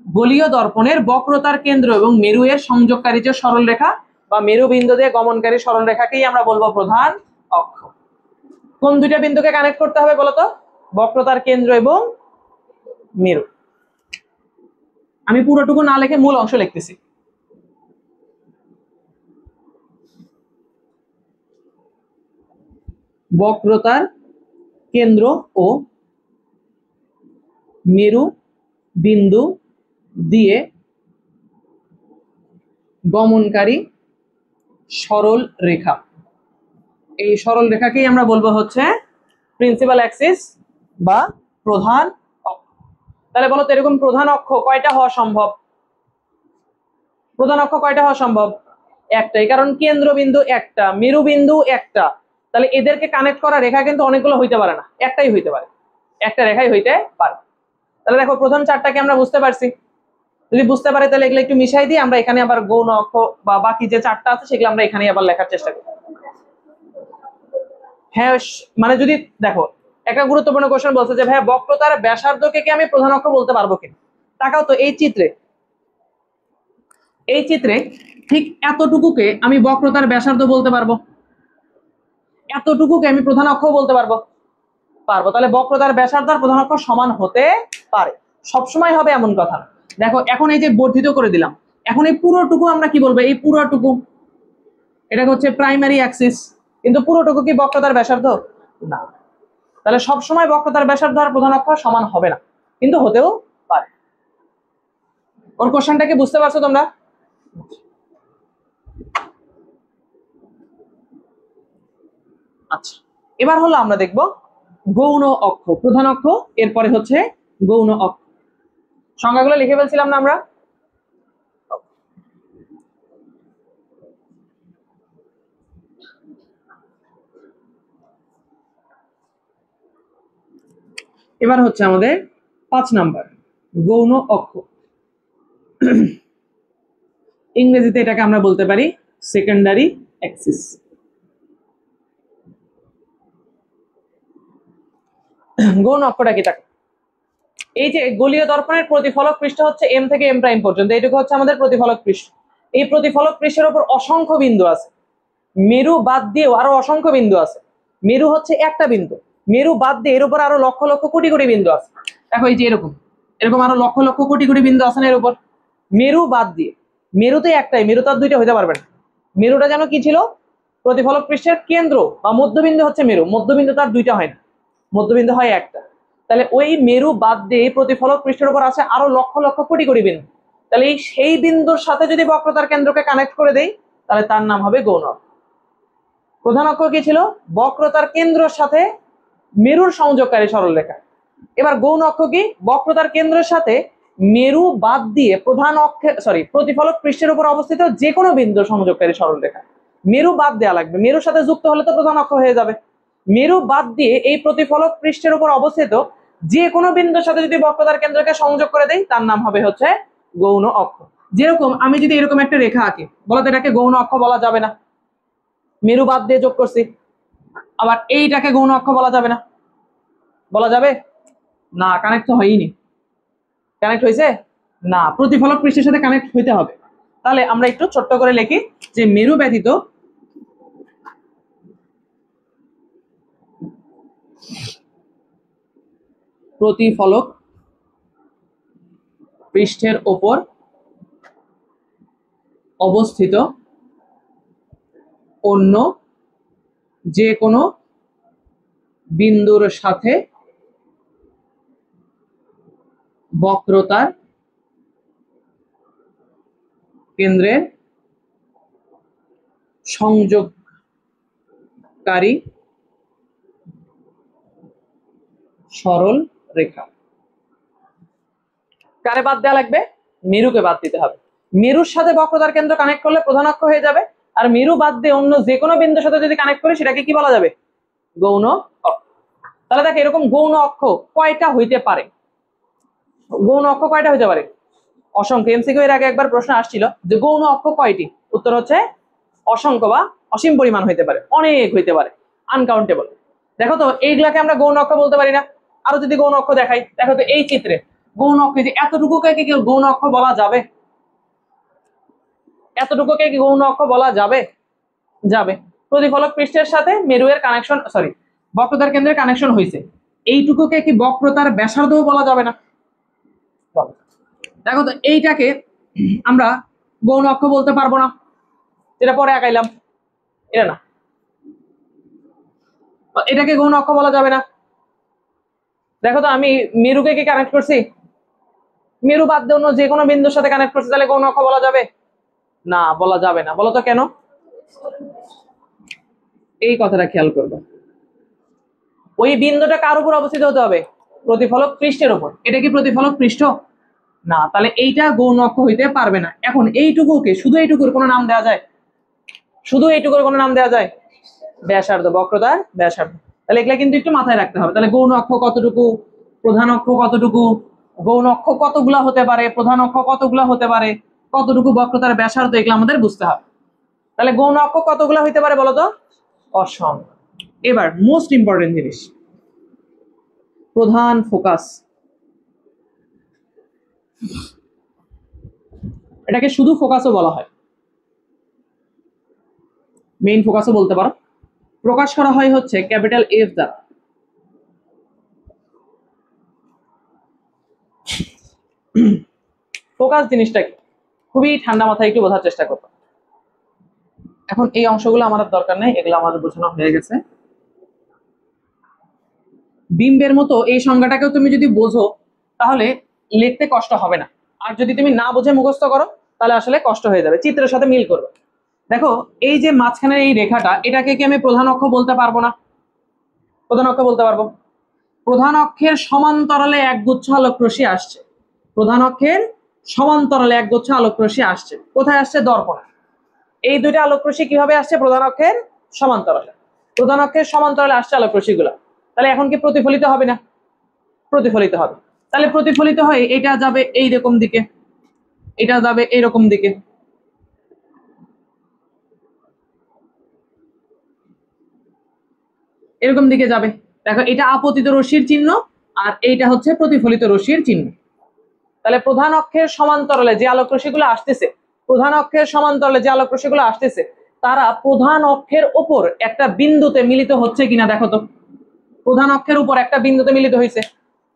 [SPEAKER 1] গোলীয় দর্পণের বক্রতার কেন্দ্র এবং মেরু এর সংযোগকারী যে সরল রেখা বা মেরু বিন্দু দিয়ে গমনকারী সরল রেখাকেই আমরা বলবো প্রধান অক্ষ। কোন দুইটা বিন্দুকে কানেক্ট করতে হবে বলতো? বক্রতার কেন্দ্র এবং মেরু। আমি পুরোটুকু না লিখে মূল অংশ লিখতেছি। বক্রতার কেন্দ্র ও মেরু বিন্দু দিয়ে গমনকারী সরল রেখা, এই সরল রেখাকেই আমরা বলবো হচ্ছে প্রিন্সিপাল অ্যাক্সিস বা প্রধান অক্ষ। তাহলে বলো তো এরকম প্রধান অক্ষ কয়টা হওয়া সম্ভব? প্রধান অক্ষ কয়টা হওয়া সম্ভব? একটাই, কারণ কেন্দ্রবিন্দু একটা, মেরু বিন্দু একটা। তাহলে এদেরকে কানেক্ট করা রেখা কিন্তু অনেকগুলো হইতে পারে না, একটাই হইতে পারে, একটা রেখাই হইতে পারে। তাহলে দেখো প্রথম চারটাকে আমরা বুঝতে পারছি। যদি বুঝতে পারি তাহলে এগুলো একটু মিশাই দিই, আমরা এখানে আবার গৌণ অক্ষ বা বাকি যে চারটা আছে সেগুলো আমরা এখানে আবার লেখার চেষ্টা করি। হ্যাঁ, মানে যদি দেখো একটা গুরুত্বপূর্ণ কোশ্চেন বলছে যে ভাই বক্রতার ব্যাসার্ধকে কি আমি প্রধান অক্ষ বলতে পারবো কিনা? তাকাও তো এই চিত্রে, এই চিত্রে ঠিক এতটুকুকে আমি বক্রতার ব্যাসার্ধ বলতে পারবো, এতটুকুকে আমি প্রধান অক্ষ বলতে পারবো, পারবো। তাহলে বক্রতার ব্যাসার্ধ আর প্রধান অক্ষ সমান হতে পারে, সবসময় হবে এমন কথা না। দেখো এখন এই যে বর্ধিত করে দিলাম, এখন এই পুরোটুকু আমরা কি বলবো? এই পুরোটুকু এটাকে হচ্ছে প্রাইমারি অ্যাক্সিস, কিন্তু পুরোটুকু কি বক্রতার ব্যাসার্ধ? না। তাহলে সবসময় বক্রতার ব্যাসার্ধ আর প্রধান অক্ষ সমান হবে না, কিন্তু হতেও পারে। ওর কোশ্চেনটাকে বুঝতে পারছো তোমরা? আচ্ছা, এবার হলো আমরা দেখব গৌণ অক্ষ, প্রধান অক্ষ এরপরে হচ্ছে গৌণ অক্ষ। সংজ্ঞাগুলো লিখে ফেলছিলাম না আমরা? এবার হচ্ছে আমাদের 5 নাম্বার গৌণ অক্ষ। ইংরেজিতে এটাকে আমরা বলতে পারি সেকেন্ডারি অ্যাক্সিস। গৌণ অক্ষটা কি? থাকে এই যে গোলীয় দর্পণের প্রতিফলক পৃষ্ঠ হচ্ছে এম থেকে এম প্রাইম পর্যন্ত, এইটুকু হচ্ছে আমাদের প্রতিফলক পৃষ্ঠ। এই প্রতিফলক পৃষ্ঠের উপর অসংখ্য বিন্দু আছে, মেরু বাদ দিয়েও আরো অসংখ্য বিন্দু আছে। মেরু হচ্ছে একটা বিন্দু, মেরু বাদ দিয়ে এর উপর আরো লক্ষ লক্ষ কোটি কোটি বিন্দু আছে। দেখো এই যে এরকম এরকম আরো লক্ষ লক্ষ কোটি কোটি বিন্দু আছে না এর উপর, মেরু বাদ দিয়ে। মেরুতে একটাই, মেরু তো আর দুইটা হইতে পারবে না। মেরুটা যেন কি ছিল? প্রতিফলক পৃষ্ঠের কেন্দ্র বা মধ্যবিন্দু হচ্ছে মেরু, মধ্যবিন্দু তার দুইটা হয় না, মধ্যবিন্দু হয় একটা। তাহলে ওই মেরু বাদ দিয়ে প্রতিফলক পৃষ্ঠের উপর আছে আরো লক্ষ লক্ষ কোটি কোটি বিন্দু। তাহলে এই সেই বিন্দুর সাথে যদি বক্রতার কেন্দ্রকে কানেক্ট করে দেই তাহলে তার নাম হবে গৌণ অক্ষ। প্রধান অক্ষ কি ছিল? বক্রতার কেন্দ্রের সাথে মেরুর সংযোগকারী সরলরেখা। এবার গৌণ অক্ষ কি? বক্রতার কেন্দ্রের সাথে মেরু বাদ দিয়ে প্রধান অক্ষে প্রতিফলক পৃষ্ঠের উপর অবস্থিত যে কোনো বিন্দু সংযোগকারী সরলরেখা। মেরু বাদ দেওয়া লাগবে, মেরুর সাথে যুক্ত হলে তো প্রধান অক্ষ হয়ে যাবে। মেরু বাদ দিয়ে এই প্রতিফলক পৃষ্ঠের উপর অবস্থিত যে কোনো বিন্দুর সাথে যদি বক্রতার কেন্দ্রকে সংযোগ করে দেই তার নাম হবে হচ্ছে গৌণ অক্ষ। যেরকম আমি যদি এরকম একটা রেখা আঁকি, বলতো এটাকে গৌণ অক্ষ বলা যাবে না, মেরু বাদ দিয়ে যোগ করছি। আবার এইটাকে গৌণ অক্ষ বলা যাবে না, বলা যাবে না, কানেক্ট তো হয়নি। কানেক্ট হয়েছে না, প্রতিফলক পৃষ্ঠের সাথে কানেক্ট হইতে হবে। তাহলে আমরা একটু ছোট্ট করে লিখি যে মেরু ব্যতীত প্রতিফলক পৃষ্ঠের ওপর অবস্থিত অন্য যে কোনো বিন্দুর সাথে বক্রতার কেন্দ্রের সংযোগকারী সরল রেখা। কারে বাদ দেওয়া লাগবে? মেরুকে বাদ দিতে হবে। মেরুর সাথে বক্রতার কেন্দ্র কানেক্ট করলে প্রধান অক্ষ হয়ে যাবে, আর মেরু বাদ দিয়ে অন্য যে কোনো বিন্দুর সাথে যদি কানেক্ট করি সেটাকে কি বলা যাবে? গৌণ অক্ষ। তাহলে দেখ এরকম গৌণ অক্ষ কয়টা হইতে পারে? গৌণ অক্ষ কয়টা হইতে পারে? অসংখ্য। এমসিকিউ এর আগে একবার প্রশ্ন আসছিল যে গৌণ অক্ষ কয়টি, উত্তর হচ্ছে অসংখ্য বা অসীম পরিমাণ হইতে পারে, অনেক হইতে পারে, আনকাউন্টেবল। দেখো তো এইগুলাকে আমরা গৌণ অক্ষ বলতে পারি না? আরো যদি গৌণ অক্ষ দেখাই, দেখো তো এই চিত্রে গৌণ অক্ষ, যে এতটুকুকে কি গৌণ অক্ষ বলা যাবে? এতটুকুকে কি গৌণ অক্ষ বলা যাবে? যাবে। প্রতিফলক পৃষ্ঠের সাথে মেরুয়ের কানেকশন, সরি, বক্রতার কেন্দ্রের কানেকশন হয়েছে, এইটুকুকে কি বক্রতার ব্যাসার্ধও বলা যাবে না? দেখো তো, এইটাকে আমরা গৌণ অক্ষ বলতে পারবো না, যেটা পরে আঁকাইলাম, এটা না, এটাকে গৌণ অক্ষ বলা যাবে না। দেখো তো, আমি মেরুকে কি কানেক্ট করছি? মেরু বাদ দিয়ে অন্য যে কোনো বিন্দুর সাথে কানেক্ট করছি, তাহলে গৌণ অক্ষ বলা যাবে না? বলা যাবে না। বলো তো কেন? এই কথাটা খেয়াল করবে, ওই বিন্দুটা কার উপর অবস্থিত হতে হবে? প্রতিফলক পৃষ্ঠের উপর। এটা কি প্রতিফলক পৃষ্ঠ? না, তাহলে এইটা গৌণ অক্ষ হইতে পারবে না। এখন এইটুকুকে, শুধু এইটুকুর কোনো নাম দেওয়া যায়? শুধু এইটুকুর কোনো নাম দেওয়া যায়? ব্যাসার্ধ, বক্রতার ব্যাসার্ধ। তাহলে এগুলা কিন্তু একটু মাথায় রাখতে হবে। তাহলে গৌণ অক্ষ কতটুকু, প্রধান অক্ষ কতটুকু, গৌণ অক্ষ কতগুলা হতে পারে, প্রধান অক্ষ কতগুলা হতে পারে, কতটুকু বক্রতার ব্যাসার্ধ, এগুলো আমাদের বুঝতে হবে। তাহলে গৌণ অক্ষ কতগুলা হইতে পারে বলো তো? অসংখ্য। এবার মোস্ট ইম্পর্টেন্ট জিনিস, প্রধান ফোকাস। এটাকে শুধু ফোকাসও বলা হয়, মেইন ফোকাসও বলতে পারো। প্রকাশ করা হয় হচ্ছে ক্যাপিটাল এফ দ্বারা। ফোকাস জিনিসটা কি, খুবই ঠান্ডা মাথায় একটু বোঝার চেষ্টা করবো। এখন এই অংশগুলো আমাদের দরকার নেই, এগুলো আমাদের বোঝানো হয়ে গেছে। বিম্বের মতো এই সংজ্ঞাটাকেও তুমি যদি বোঝো তাহলে লিখতে কষ্ট হবে না, আর যদি তুমি না বুঝে মুখস্থ করো তাহলে আসলে কষ্ট হয়ে যাবে, চিত্রের সাথে মিল করবে। দেখো, এই যে মাঝখানের এই রেখাটা, এটাকে কি আমি প্রধান অক্ষ বলতে পারবো না? প্রধান অক্ষ বলতে পারবো। প্রধান অক্ষের সমান্তরালে একগুচ্ছ আলোক রশ্মি আসছে, প্রধান অক্ষের সমান্তরালে একগুচ্ছ আলোক রশ্মি আসছে। কোথায় আসছে? দর্পণে। এই দুইটা আলোক রশ্মি কিভাবে আসছে? প্রধান অক্ষের সমান্তরালে। প্রধান অক্ষের সমান্তরালে আসছে আলোক রশ্মিগুলো, তাহলে এখন কি প্রতিফলিত হবে না? প্রতিফলিত হবে। তাহলে প্রতিফলিত হয়ে এটা যাবে এইরকম দিকে, এটা যাবে এইরকম দিকে, এরকম দিকে যাবে। দেখো, এটা আপতিত রশ্মির চিহ্ন আর এইটা হচ্ছে প্রতিফলিত রশ্মির চিহ্ন। তাহলে প্রধান অক্ষের সমান্তরালে যে আলোক রশ্মিগুলো আসতেছে, প্রধান অক্ষের সমান্তরালে যে আলোক রশ্মিগুলো আসতেছে, তারা প্রধান অক্ষের উপর একটা বিন্দুতে মিলিত হচ্ছে কিনা দেখো তো। প্রধান অক্ষের উপর একটা বিন্দুতে মিলিত হয়েছে।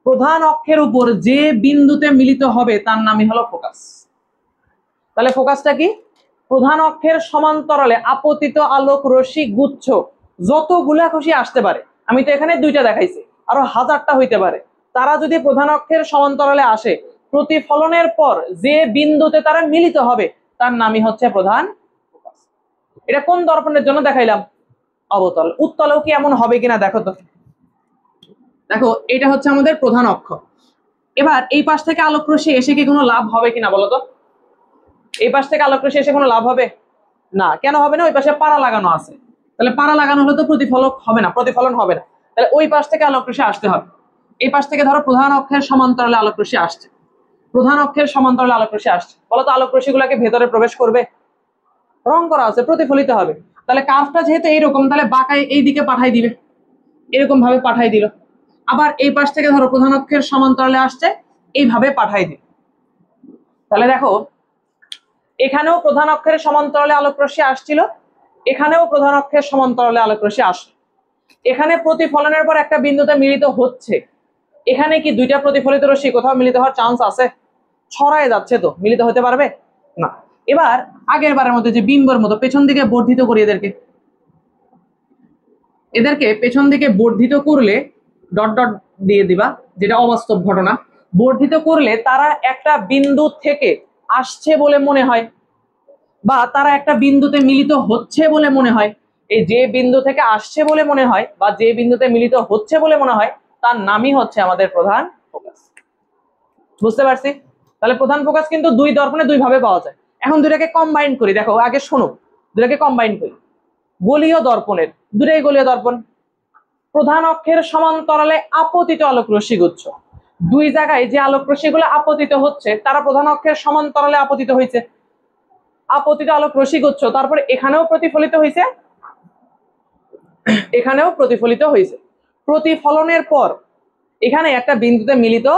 [SPEAKER 1] প্রধান অক্ষের উপর যে বিন্দুতে মিলিত হবে তার নামই হলো ফোকাস। তাহলে ফোকাসটা কি? প্রধান অক্ষের সমান্তরালে আপতিত আলোক রশ্মি গুচ্ছ যতগুলা খুশি আসতে পারে, আমি তো এখানে দুইটা দেখাইছি, আরো হাজারটা হইতে পারে, তারা যদি প্রধান অক্ষের সমান্তরালে আসে, প্রতিফলনের পর যে বিন্দুতে তারা মিলিত হবে তার নামই হচ্ছে প্রধান ফোকাস। এটা কোন দর্পণের জন্য দেখাইলাম? অবতল। উত্তলেও কি এমন হবে কিনা দেখো তো। দেখো, এটা হচ্ছে আমাদের প্রধান অক্ষ। এবার এই পাশ থেকে আলোক রশ্মি এসে কি কোনো লাভ হবে কিনা বলো তো? এই পাশ থেকে আলোক রশ্মি এসে কোনো লাভ হবে না। কেন হবে না? ওই পাশে পাড়া লাগানো আছে, তাহলে পাড়া লাগানো হলে তো প্রতিফলক হবে না, প্রতিফলন হবে না। তাহলে ওই পাশ থেকে আলোক রশ্মি আসতে হবে। এই পাশ থেকে ধরো প্রধান অক্ষের সমান্তরালে আলোক রশ্মি আসছে, প্রধান অক্ষের সমান্তরালে আলোক রশ্মি আসছে, বলতো আলোক রশ্মি গুলাকে ভেতরে প্রবেশ করবে? রং করা আছে, প্রতিফলিত হবে। তাহলে কার্ভটা যেহেতু এইরকম, তাহলে বাঁকায় এই দিকে পাঠাই দিবে, এরকম ভাবে পাঠাই দিল। আবার এই পাশ থেকে ধরো প্রধান অক্ষের সমান্তরালে আসছে, এইভাবে পাঠাই দিল। তাহলে দেখো, এখানেও প্রধান অক্ষের সমান্তরালে আলোক রশ্মি আসছিল, এখানেও প্রধান অক্ষের সমান্তরালে আলোক রশ্মি আসছে। এখানে প্রতিফলনের পর একটা বিন্দুতে মিলিত হচ্ছে, এখানে কি দুইটা প্রতিফলিত রশ্মি কোথাও মিলিত হওয়ার চান্স আছে? ছড়ায় যাচ্ছে, তো মিলিত হতে পারবে না। এবার আগের বারের মধ্যে যে বিম্বের মতো পেছন দিকে বর্ধিত করি, এদেরকে পেছন দিকে বর্ধিত করলে ডট ডট দিয়ে দিবা, যেটা অবাস্তব ঘটনা। বর্ধিত করলে তারা একটা বিন্দু থেকে আসছে বলে মনে হয়, বা তারা একটা বিন্দুতে মিলিত হচ্ছে বলে মনে হয়। এই যে বিন্দু থেকে আসছে বলে মনে হয় বা যে বিন্দুতে মিলিত হচ্ছে বলে মনে হয়, তার নামই হচ্ছে আমাদের প্রধান ফোকাস। বুঝতে পারছি? তাহলে প্রধান ফোকাস কিন্তু দুই দর্পণে দুই ভাবে পাওয়া যায়। এখন দুটাকে কম্বাইন করি, দেখো আগে শোনো, দুটাকে কম্বাইন করি। গোলীয় দর্পণের, দুটাই গোলীয় দর্পণ, প্রধান অক্ষের সমান্তরালে আপতিত আলোক রশ্মি গুচ্ছ, দুই জায়গায় যে আলোক রশ্মিগুলো আপতিত হচ্ছে তারা প্রধান অক্ষের সমান্তরালে আপতিত হয়েছে, আপতিত আলোক রশ্মি গুচ্ছ। তারপরে এখানেও প্রতিফলিত হয়েছে, এখানেও প্রতিফলিত হয়েছে। প্রতিফলনের পর এখানে একটা বিন্দুতে মিলিত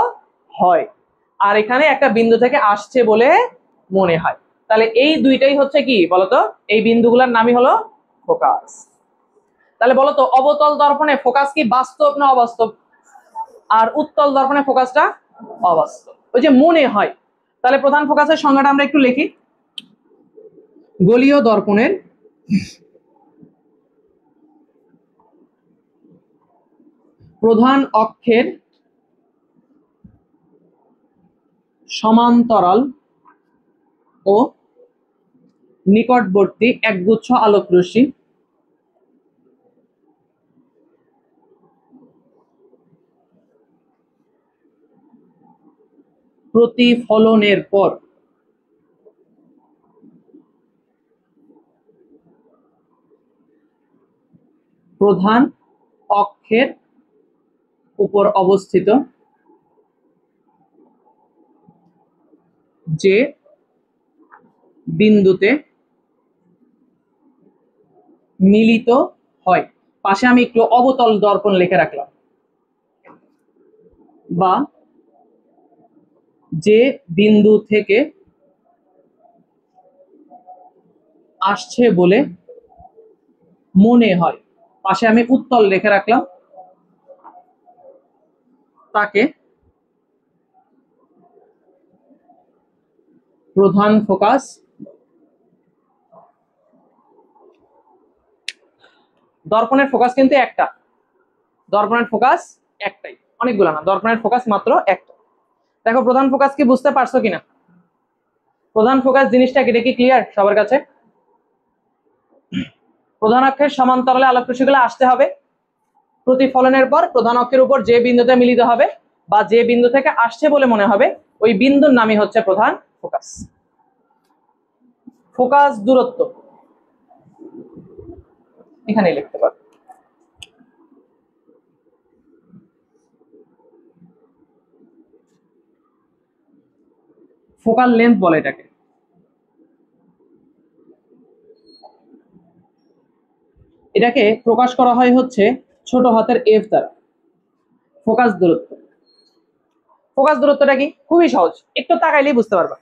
[SPEAKER 1] হয়, আর এখানে একটা বিন্দু থেকে আসছে বলে মনে হয়। তাহলে এই দুইটাই হচ্ছে কি বলতো, এই বিন্দুগুলোর নামই হলো ফোকাস। তাহলে বলতো অবতল দর্পণে ফোকাস কি বাস্তব না অবাস্তব? আর উত্তল দর্পণে ফোকাসটা অবাস্তব, ওই যে মনে হয়। তাহলে প্রধান ফোকাসের সংজ্ঞাটা আমরা একটু লিখি। গোলীয় দর্পণের প্রধান অক্ষের সমান্তরাল ও নিকটবর্তী একগুচ্ছ আলোকরশ্মি প্রতিফলনের পর প্রধান অক্ষের উপর অবস্থিত যে বিন্দুতে মিলিত হয়, পাশে আমি একটু অবতল দর্পণ লিখে রাখলাম, বা যে বিন্দু থেকে আসছে বলে মনে হয়, পাশে আমি উত্তল লিখে রাখলাম, তাকে প্রধান ফোকাস। দর্পণের ফোকাস কিন্তু একটা, দর্পণের ফোকাস একটাই, অনেকগুলো না, দর্পণের ফোকাস মাত্র একটা। দেখো প্রধান ফোকাস কি বুঝতে পারছো কিনা? প্রধান ফোকাস জিনিসটা কি, এটা কি ক্লিয়ার সবার কাছে? প্রধান অক্ষের সমান্তরালে আলোকরশ্মিগুলো আসতে হবে, প্রতিফলনের পর প্রধান অক্ষের উপর যে বিন্দুতে মিলিত হবে বা যে বিন্দু থেকে আসছে বলে মনে হবে, ওই বিন্দুর নামই হচ্ছে প্রধান ফোকাস। ফোকাস দূরত্ব এখানে লিখতে পারো। ফোকাল লেন্থ বলে এটাকে। এটাকে প্রকাশ করা হয় হচ্ছে ছোট হাতের এফ দ্বারা। ফোকাস দূরত্ব, ফোকাস দূরত্বটা কি? খুবই সহজ, একটু তাকাইলেই বুঝতে পারবা।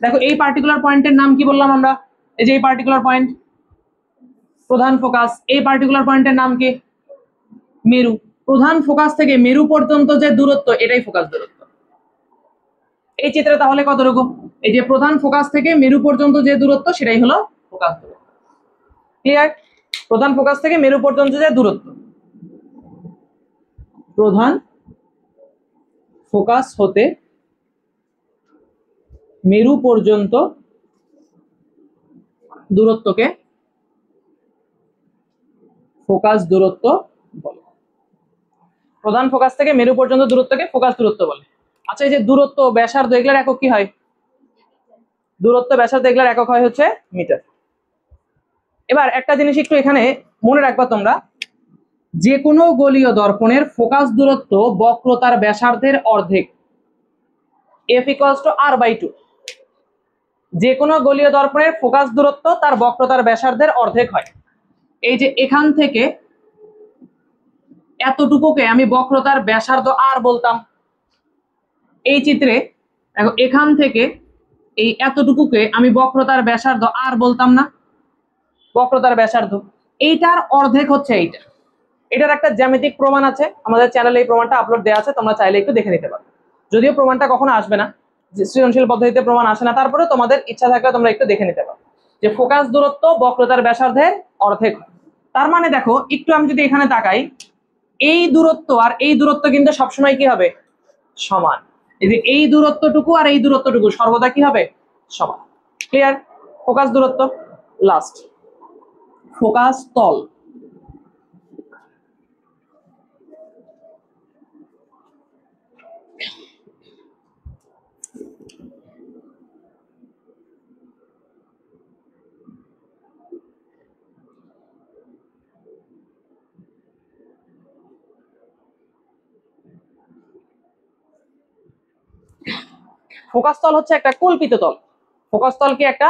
[SPEAKER 1] দেখো এই পার্টিকুলার পয়েন্টের নাম কি বললাম আমরা? এই যে এই পার্টিকুলার পয়েন্ট প্রধান ফোকাস, এই পার্টিকুলার পয়েন্টের নাম কি? মেরু। প্রধান ফোকাস থেকে মেরু পর্যন্ত যে দূরত্ব, এটাই ফোকাস দূরত্ব। এই চিত্রে তাহলে কতটুকু? এই যে প্রধান ফোকাস থেকে মেরু পর্যন্ত যে দূরত্ব, সেটাই হলো ফোকাস দূরত্ব। ক্লিয়ার? প্রধান ফোকাস থেকে মেরু পর্যন্ত যে দূরত্ব, প্রধান ফোকাস হতে মেরু পর্যন্ত দূরত্বকে ফোকাস দূরত্ব বলে। প্রধান ফোকাস থেকে মেরু পর্যন্ত দূরত্বকে ফোকাস দূরত্ব বলে। আচ্ছা, এই যে দূরত্ব ব্যাসার্ধ, এগুলোর একক কি হয়? দূরত্ব ব্যাসার্ধ এগুলোর একক হয় হচ্ছে মিটার। এবার একটা জিনিস একটু এখানে মনে রাখবা তোমরা, যে কোনো গোলীয় দর্পণের ফোকাস দূরত্ব বক্রতার ব্যাসার্ধের অর্ধেক, f = r/2। যে কোনো গোলীয় দর্পণের ফোকাস দূরত্ব তার বক্রতার ব্যাসার্ধের অর্ধেক হয়। এই যে এখান থেকে এতটুকুকে আমি বক্রতার ব্যাসার্ধ আর বলতাম। এই চিত্রে দেখো, এখান থেকে এই এতটুকুকে আমি বক্রতার ব্যাসার্ধ আর বলতাম না? বক্রতার ব্যাসার্ধ এইটার অর্ধেক হচ্ছে এইটা। এটার একটা জ্যামিতিক প্রমাণ আছে, আমাদের চ্যানেলে এই প্রমাণটা আপলোড দেওয়া আছে, তোমরা চাইলে একটু দেখে নিতে পারো। যদিও প্রমাণটা কখনো আসবে না, সৃজনশীল পদ্ধতিতে প্রমাণ আসে না, তারপরে তোমাদের ইচ্ছা থাকলে তোমরা একটু দেখে নিতে পারো যে ফোকাস দূরত্ব বক্রতার ব্যাসার্ধের অর্ধেক হয়। তার মানে দেখো একটু আমি যদি এখানে তাকাই, এই দূরত্ব আর এই দূরত্ব কিন্তু সবসময় কি হবে? সমান। এই যে এই দূরত্বটুকু আর এই দূরত্বটুকু সর্বদা কি হবে? সমান। ক্লিয়ার? ফোকাস দূরত্ব। লাস্ট, ফোকাস তল। ফোকাস তল হচ্ছে একটা কল্পিত তল। ফোকাস তল কি? একটা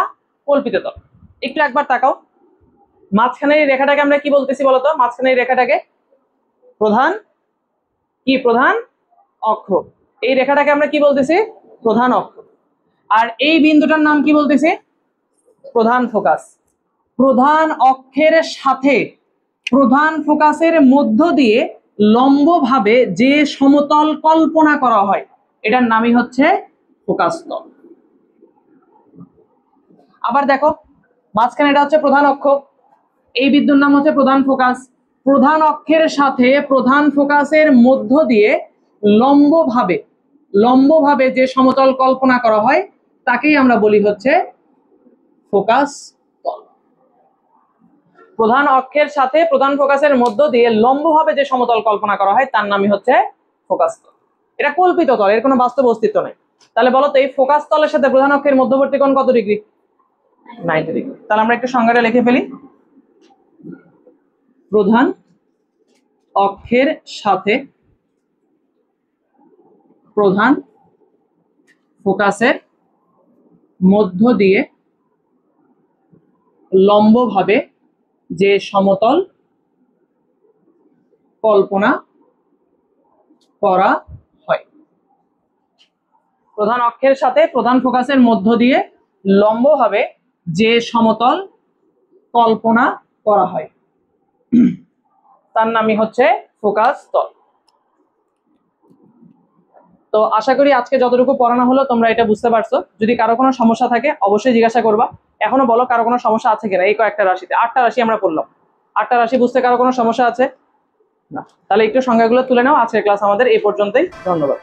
[SPEAKER 1] কল্পিত তল। একটু একবার তাকাও, মাঝখানের এই রেখাটাকে আমরা কি বলতেছি বলতো? মাঝখানের এই রেখাটাকে প্রধান কি? প্রধান অক্ষ। এই রেখাটাকে আমরা কি বলতেছি? প্রধান অক্ষ। আর এই বিন্দুটার নাম কি বলতেছে? প্রধান ফোকাস। প্রধান অক্ষের সাথে প্রধান ফোকাসের মধ্য দিয়ে লম্বভাবে যে সমতল কল্পনা করা হয় এটার নামই হচ্ছে ফোকাস তল। আবার দেখো মাঝখানে এটা হচ্ছে প্রধান অক্ষ, এই বিন্দুর নাম হচ্ছে প্রধান ফোকাস। প্রধান অক্ষের সাথে প্রধান ফোকাসের মধ্য দিয়ে লম্বভাবে যে সমতল কল্পনা করা হয় তাকেই আমরা বলি হচ্ছে ফোকাস তল। প্রধান অক্ষের সাথে প্রধান ফোকাসের মধ্য দিয়ে লম্বভাবে যে সমতল কল্পনা করা হয় তার নামই হচ্ছে ফোকাস তল। এটা কল্পিত তল, এর কোনো বাস্তব অস্তিত্ব নেই। তাহলে বলো তো এই ফোকাস তলের সাথে প্রধান অক্ষের মধ্যবর্তী কোণ কত ডিগ্রি? 90 ডিগ্রি। তাহলে আমরা একটু সংজ্ঞাটা লিখে ফেলি। প্রধান অক্ষের সাথে প্রধান ফোকাসের মধ্য দিয়ে লম্বভাবে যে সমতল কল্পনা করা হয়। প্রধান অক্ষের সাথে প্রধান ফোকাসের মধ্য দিয়ে লম্বভাবে যে সমতল কল্পনা করা হয় তার নামই হচ্ছে ফোকাস তল। তো আশা করি আজকে যতটুকু পড়ানো হলো তোমরা এটা বুঝতে পারছো। যদি কারো কোনো সমস্যা থাকে অবশ্যই জিজ্ঞাসা করবা। এখনো বলো কারো কোনো সমস্যা আছে কিনা। এই কয়েকটা রাশিতে 8টা রাশি আমরা পড়লাম, 8টা রাশি বুঝতে কারো কোনো সমস্যা আছে না? তাহলে একটু সংখ্যাগুলো তুলে নাও। আজকের ক্লাস আমাদের এই পর্যন্তই। ধন্যবাদ।